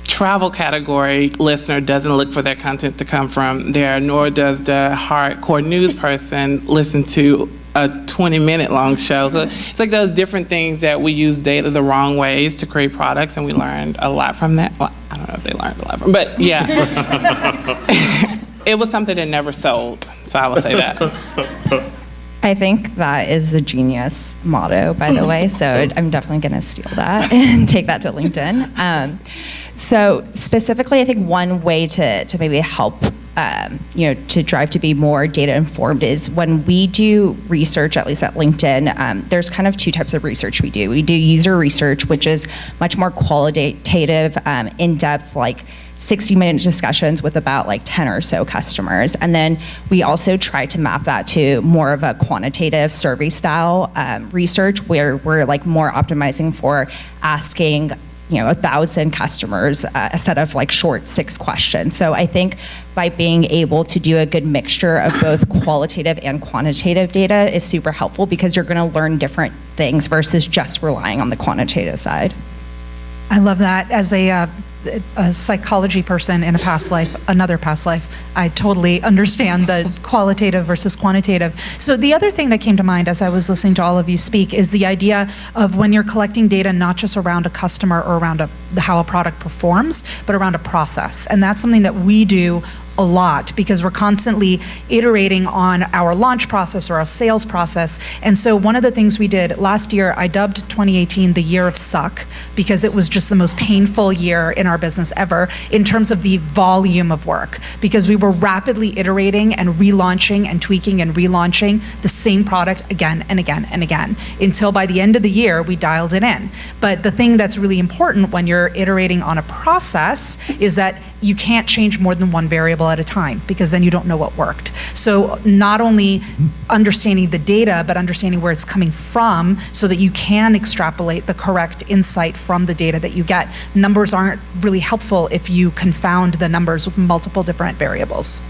travel category listener doesn't look for their content to come from there, nor does the hardcore news person listen to a 20-minute long show. So it's like those different things that we use data the wrong ways to create products, and we learned a lot from that. Well, I don't know if they learned a lot from, but yeah. It was something that never sold, so I will say that. I think that is a genius motto, by the way, so I'm definitely going to steal that and take that to LinkedIn. So specifically, I think one way to maybe help to drive to be more data informed is when we do research, at least at LinkedIn, there's kind of two types of research we do. We do user research, which is much more qualitative, in-depth, like 60-minute discussions with about like 10 or so customers. And then we also try to map that to more of a quantitative survey style research, where we're like more optimizing for asking 1,000 customers a set of like short 6 questions. So I think by being able to do a good mixture of both qualitative and quantitative data is super helpful, because you're going to learn different things versus just relying on the quantitative side. I love that. As a psychology person in another past life, I totally understand the qualitative versus quantitative. So the other thing that came to mind as I was listening to all of you speak is the idea of when you're collecting data, not just around a customer or around how a product performs, but around a process. And that's something that we do a lot, because we're constantly iterating on our launch process or our sales process. And so one of the things we did last year, I dubbed 2018 the year of suck, because it was just the most painful year in our business ever in terms of the volume of work, because we were rapidly iterating and relaunching and tweaking and relaunching the same product again and again and again, until by the end of the year we dialed it in. But the thing that's really important when you're iterating on a process is that you can't change more than one variable at a time, because then you don't know what worked. So not only understanding the data, but understanding where it's coming from, so that you can extrapolate the correct insight from the data that you get. Numbers aren't really helpful if you confound the numbers with multiple different variables.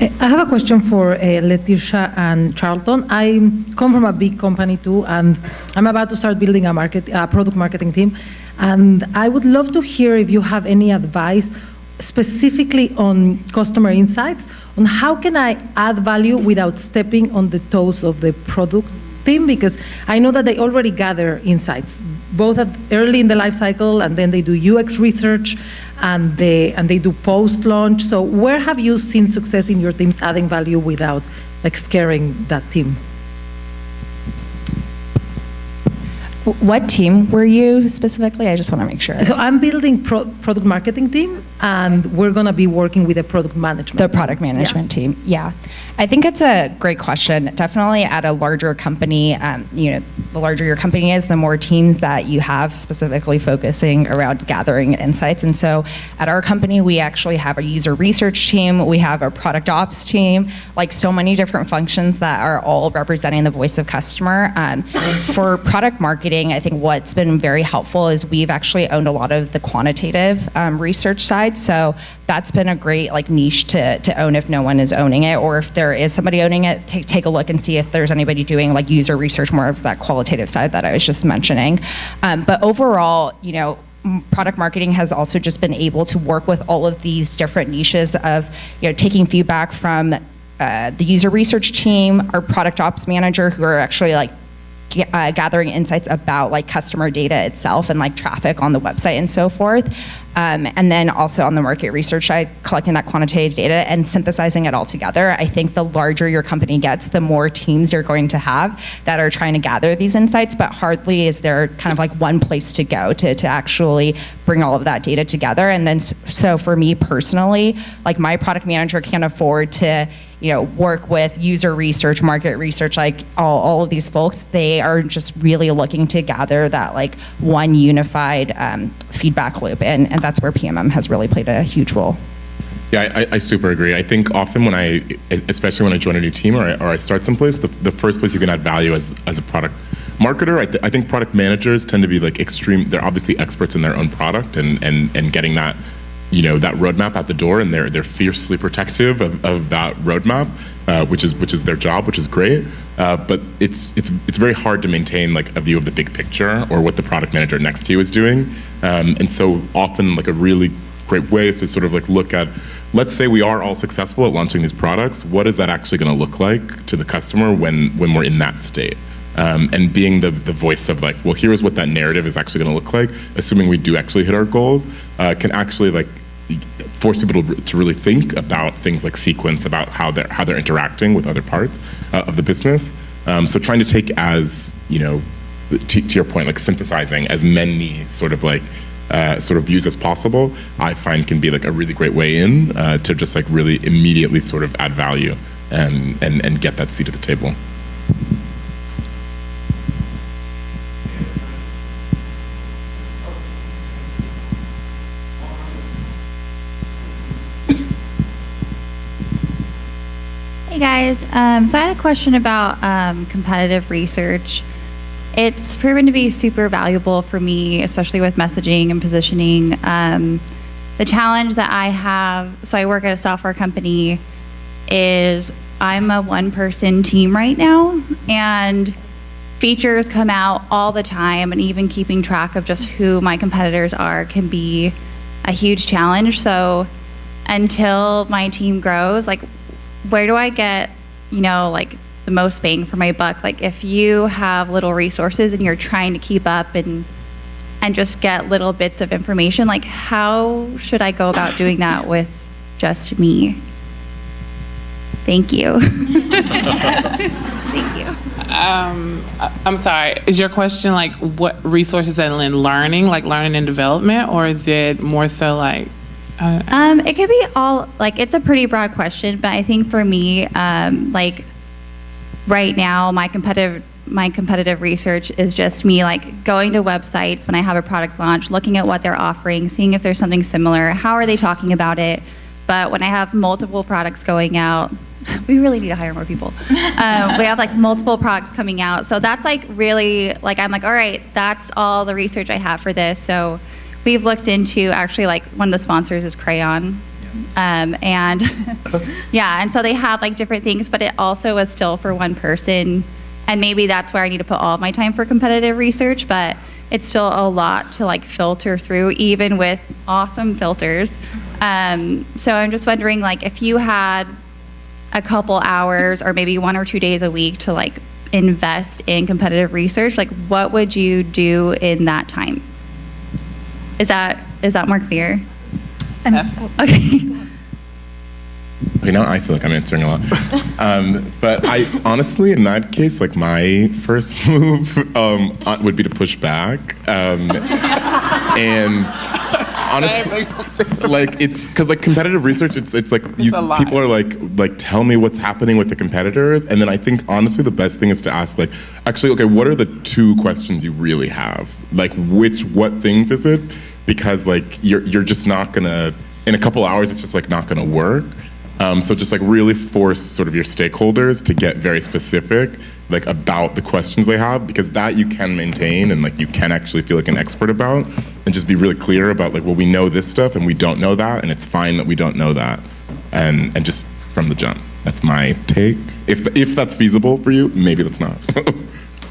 I have a question for Leticia and Charleton. I come from a big company too, and I'm about to start building a product marketing team. And I would love to hear if you have any advice specifically on customer insights, on how can I add value without stepping on the toes of the product team, because I know that they already gather insights, both early in the life cycle, and then they do UX research, and they do post-launch. So where have you seen success in your teams adding value without like scaring that team? What team were you specifically? I just want to make sure. So I'm building product marketing team, and we're going to be working with a product management. The product management team, yeah. I think it's a great question. Definitely at a larger company, the larger your company is, the more teams that you have specifically focusing around gathering insights. And so at our company, we actually have a user research team, we have a product ops team, like so many different functions that are all representing the voice of customer. For product marketing, I think what's been very helpful is we've actually owned a lot of the quantitative research side. So that's been a great like niche to own if no one is owning it, or if there is somebody owning it, take a look and see if there's anybody doing like user research, more of that qualitative side that I was just mentioning. But overall, product marketing has also just been able to work with all of these different niches of taking feedback from the user research team, our product ops manager, who are actually like gathering insights about like customer data itself and like traffic on the website and so forth. And then also on the market research side, collecting that quantitative data and synthesizing it all together. I think the larger your company gets, the more teams you're going to have that are trying to gather these insights, but hardly is there kind of like one place to go to actually bring all of that data together. And then, so for me personally, like my product manager can't afford to work with user research, market research, like all of these folks, they are just really looking to gather that like one unified feedback loop. And that's where PMM has really played a huge role. Yeah, I super agree. I think often especially when I join a new team or I start someplace, the first place you can add value as a product marketer, I think product managers tend to be like they're obviously experts in their own product and getting that, that roadmap out the door, and they're fiercely protective of that roadmap, which is their job, which is great. But it's very hard to maintain like a view of the big picture or what the product manager next to you is doing. And so often like a really great way is to sort of like look at, let's say we are all successful at launching these products, what is that actually going to look like to the customer when we're in that state? And being the voice of like, well, here's what that narrative is actually going to look like, assuming we do actually hit our goals, can actually like force people to really think about things like sequence, about how they're interacting with other parts of the business. So trying to take as, to your point, like synthesizing as many sort of views as possible, I find can be like a really great way in to just like really immediately sort of add value and get that seat at the table. Hey guys, so I had a question about competitive research. It's proven to be super valuable for me, especially with messaging and positioning. The challenge that I have, so I work at a software company, is I'm a one-person team right now, and features come out all the time, and even keeping track of just who my competitors are can be a huge challenge. So until my team grows, like, where do I get, like the most bang for my buck? Like if you have little resources and you're trying to keep up and just get little bits of information, like how should I go about doing that with just me? Thank you. Thank you. I'm sorry, is your question like what resources in learning, like learning and development, or is it more so like it could be all, like, it's a pretty broad question, but I think for me, like, right now, my competitive research is just me, like, going to websites when I have a product launch, looking at what they're offering, seeing if there's something similar, how are they talking about it. But when I have multiple products going out, we really need to hire more people. We have, like, multiple products coming out. So that's, like, really, like, I'm like, all right, that's all the research I have for this. So we've looked into, actually, like, one of the sponsors is Crayon. And yeah, and so they have like different things, but it also is still for one person. And maybe that's where I need to put all of my time for competitive research, but it's still a lot to like filter through, even with awesome filters. So I'm just wondering, like, if you had a couple hours or maybe 1 or 2 days a week to like invest in competitive research, like what would you do in that time? Is that more clear? Okay. Okay, now I feel like I'm answering a lot. But I honestly, in that case, like my first move would be to push back. And honestly, like it's because like competitive research, it's like people are like tell me what's happening with the competitors, and then I think honestly the best thing is to ask like, actually, okay, what are the 2 questions you really have? Like what things is it? Because like you're just not gonna, in a couple hours it's just like not gonna work. So just like really force sort of your stakeholders to get very specific like about the questions they have, because that you can maintain and like you can actually feel like an expert about, and just be really clear about like, well, we know this stuff and we don't know that, and it's fine that we don't know that, and just from the jump. That's my take. If that's feasible for you, maybe that's not.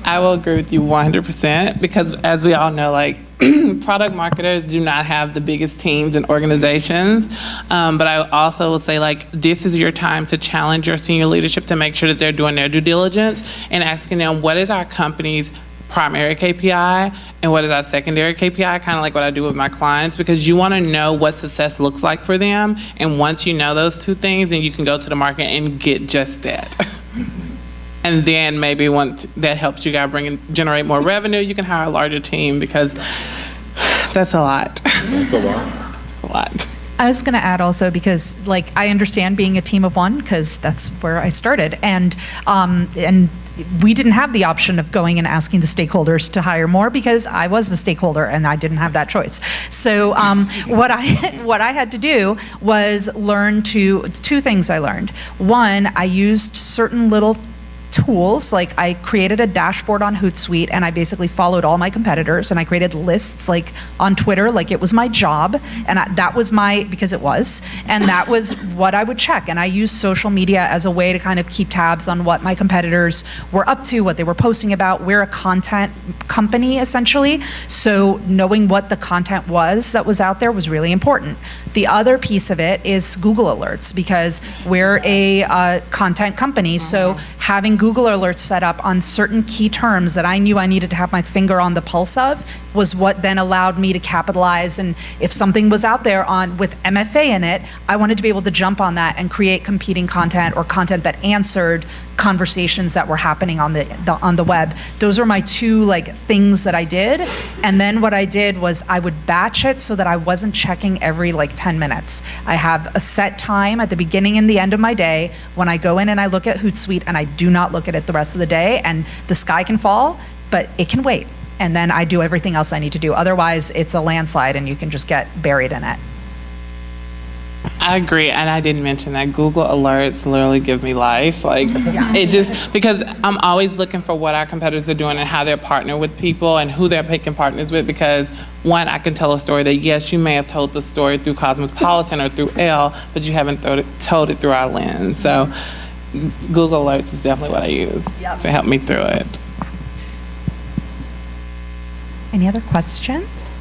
I will agree with you 100%, because as we all know, like product marketers do not have the biggest teams and organizations. But I also will say, like, this is your time to challenge your senior leadership to make sure that they're doing their due diligence and asking them, what is our company's primary KPI and what is our secondary KPI, kind of like what I do with my clients, because you want to know what success looks like for them. And once you know those 2 things, then you can go to the market and get just that. And then maybe once that helps you guys generate more revenue, you can hire a larger team, because that's a lot. That's a lot. That's a lot. I was going to add also because, like, I understand being a team of one because that's where I started, and we didn't have the option of going and asking the stakeholders to hire more because I was the stakeholder and I didn't have that choice. So what I had to do was learn two things I learned. One, I used certain little tools, like I created a dashboard on Hootsuite and I basically followed all my competitors, and I created lists like on Twitter, like it was my job, and that was because it was, and that was what I would check. And I used social media as a way to kind of keep tabs on what my competitors were up to, what they were posting about. We're a content company essentially, so knowing what the content was that was out there was really important. The other piece of it is Google Alerts, because we're a content company, so having Google Alerts set up on certain key terms that I knew I needed to have my finger on the pulse of was what then allowed me to capitalize. And if something was out there with MFA in it, I wanted to be able to jump on that and create competing content or content that answered conversations that were happening on the web. Those are my two things that I did. And then what I did was I would batch it so that I wasn't checking every 10 minutes. I have a set time at the beginning and the end of my day when I go in and I look at Hootsuite, and I do not look at it the rest of the day. And the sky can fall, but it can wait. And then I do everything else I need to do. Otherwise, it's a landslide and you can just get buried in it. I agree, and I didn't mention that Google Alerts literally give me life. It just, because I'm always looking for what our competitors are doing and how they're partnering with people and who they're picking partners with, because one, I can tell a story that yes, you may have told the story through Cosmopolitan or through Elle, but you haven't told it through our lens. So Google Alerts is definitely what I use to help me through it. Any other questions?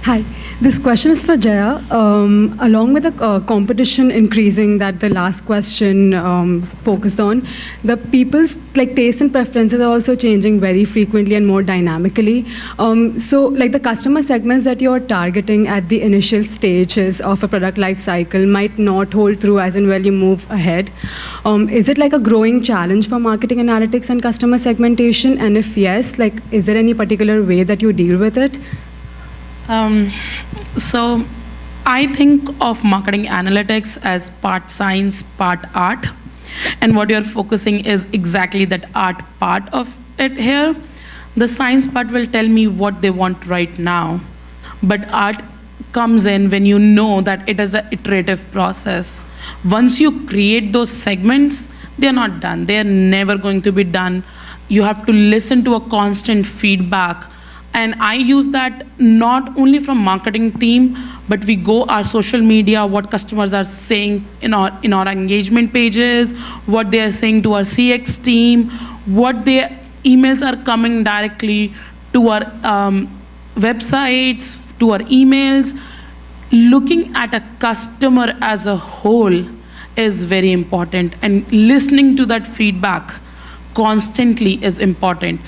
Hi, this question is for Jaya. Along with the competition increasing that the last question focused on, the people's taste and preferences are also changing very frequently and more dynamically. So the customer segments that you're targeting at the initial stages of a product life cycle might not hold true as and when you move ahead. Is it a growing challenge for marketing analytics and customer segmentation? And if yes, is there any particular way that you deal with it? So I think of marketing analytics as part science, part art. And what you're focusing is exactly that art part of it here. The science part will tell me what they want right now. But art comes in when you know that it is an iterative process. Once you create those segments, they're not done. They're never going to be done. You have to listen to a constant feedback. And I use that not only from marketing team, but we go our social media, what customers are saying in our engagement pages, what they are saying to our CX team, what their emails are coming directly to our websites, to our emails. Looking at a customer as a whole is very important, and listening to that feedback constantly is important.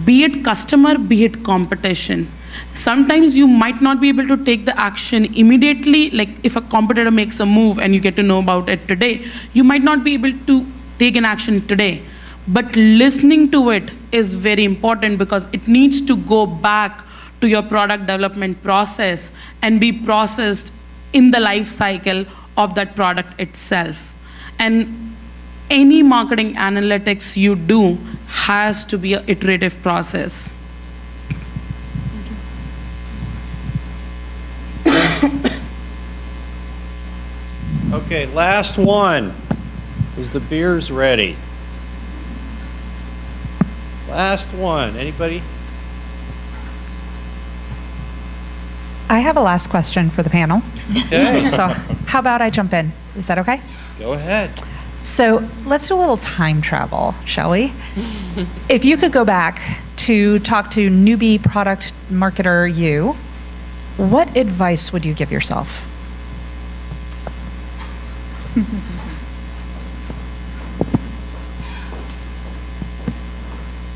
Be it customer, be it competition. Sometimes you might not be able to take the action immediately, if a competitor makes a move and you get to know about it today, you might not be able to take an action today. But listening to it is very important because it needs to go back to your product development process and be processed in the life cycle of that product itself. And any marketing analytics you do has to be an iterative process. Okay, last one. Is the beers ready? Last one. Anybody? I have a last question for the panel. Okay. So how about I jump in? Is that okay? Go ahead. So let's do a little time travel, shall we? If you could go back to talk to newbie product marketer you, what advice would you give yourself?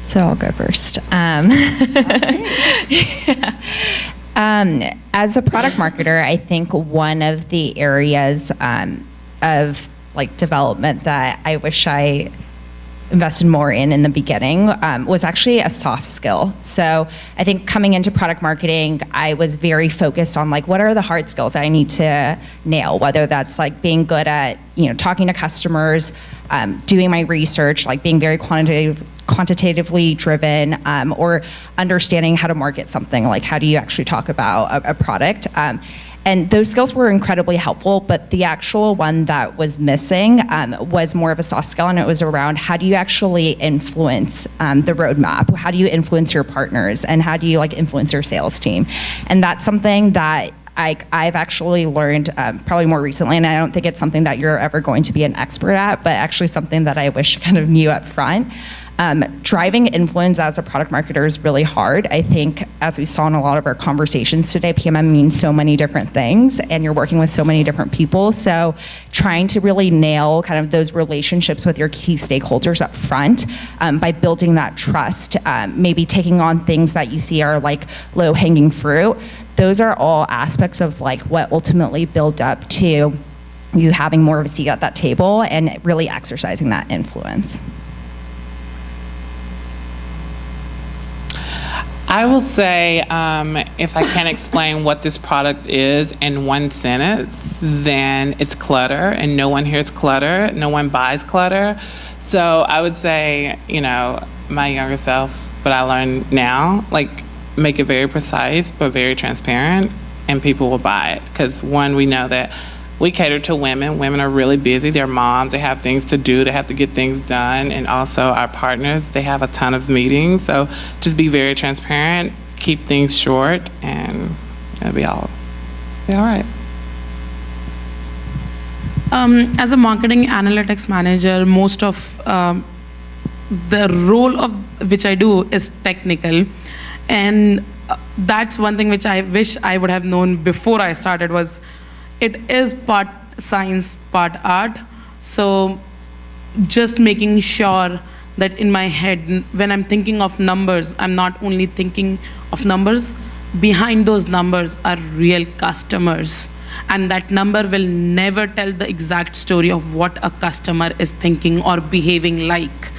So I'll go first. As a product marketer, I think one of the areas of like development that I wish I invested more in the beginning was actually a soft skill. So I think coming into product marketing, I was very focused on like, what are the hard skills that I need to nail, whether that's like being good at, talking to customers, doing my research, like being very quantitatively driven, or understanding how to market something, like how do you actually talk about a product. And those skills were incredibly helpful, but the actual one that was missing was more of a soft skill, and it was around how do you actually influence the roadmap? How do you influence your partners? And how do you like influence your sales team? And that's something that I've actually learned probably more recently, and I don't think it's something that you're ever going to be an expert at, but actually something that I wish I kind of knew up front. Driving influence as a product marketer is really hard. I think, as we saw in a lot of our conversations today, PMM means so many different things, and you're working with so many different people. So trying to really nail kind of those relationships with your key stakeholders up front by building that trust, maybe taking on things that you see are like low-hanging fruit. Those are all aspects of like what ultimately build up to you having more of a seat at that table and really exercising that influence. I will say, if I can't explain what this product is in one sentence, then it's clutter, and no one hears clutter, no one buys clutter. So I would say, my younger self, what I learned now, like make it very precise but very transparent, and people will buy it. Because one, we know that we cater to women. Women are really busy. They're moms. They have things to do. They have to get things done. And also our partners, they have a ton of meetings. So just be very transparent, keep things short, and it'll be all right. As a marketing analytics manager, most of the role of which I do is technical. And that's one thing which I wish I would have known before I started was it is part science, part art. So just making sure that in my head, when I'm thinking of numbers, I'm not only thinking of numbers. Behind those numbers are real customers. And that number will never tell the exact story of what a customer is thinking or behaving like.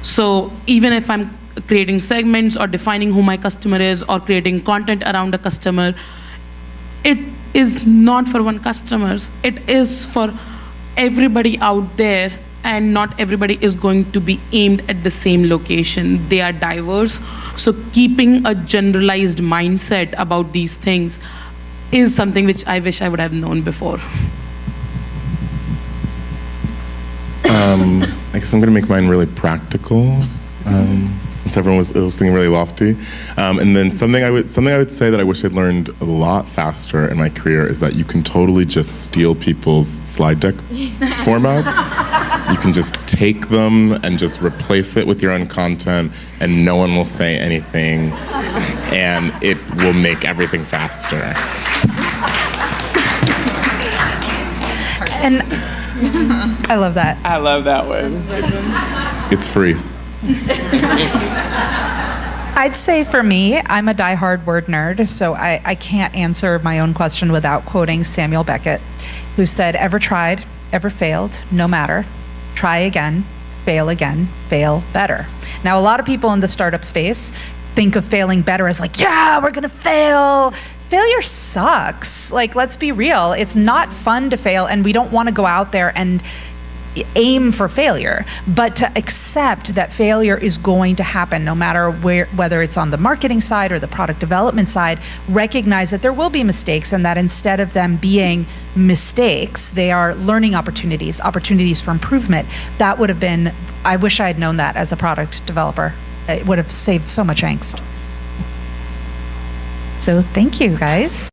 So even if I'm creating segments or defining who my customer is or creating content around a customer, it is not for one customer. It is for everybody out there, and not everybody is going to be aimed at the same location. They are diverse. So keeping a generalized mindset about these things is something which I wish I would have known before. I guess I'm going to make mine really practical. Since everyone was singing really lofty, and then something I would say that I wish I'd learned a lot faster in my career is that you can totally just steal people's slide deck formats. You can just take them and just replace it with your own content, and no one will say anything, and it will make everything faster. And I love that. I love that one. It's free. I'd say for me, I'm a diehard word nerd, so I can't answer my own question without quoting Samuel Beckett, who said, "Ever tried, ever failed, no matter. Try again, fail better." Now, a lot of people in the startup space think of failing better as like, yeah, we're gonna fail. Failure sucks. Like, let's be real. It's not fun to fail, and we don't want to go out there and aim for failure, but to accept that failure is going to happen no matter whether it's on the marketing side or the product development side. Recognize that there will be mistakes, and that instead of them being mistakes, they are learning opportunities for improvement. That would have been, I wish I had known that as a product developer. It would have saved so much angst. So thank you, guys.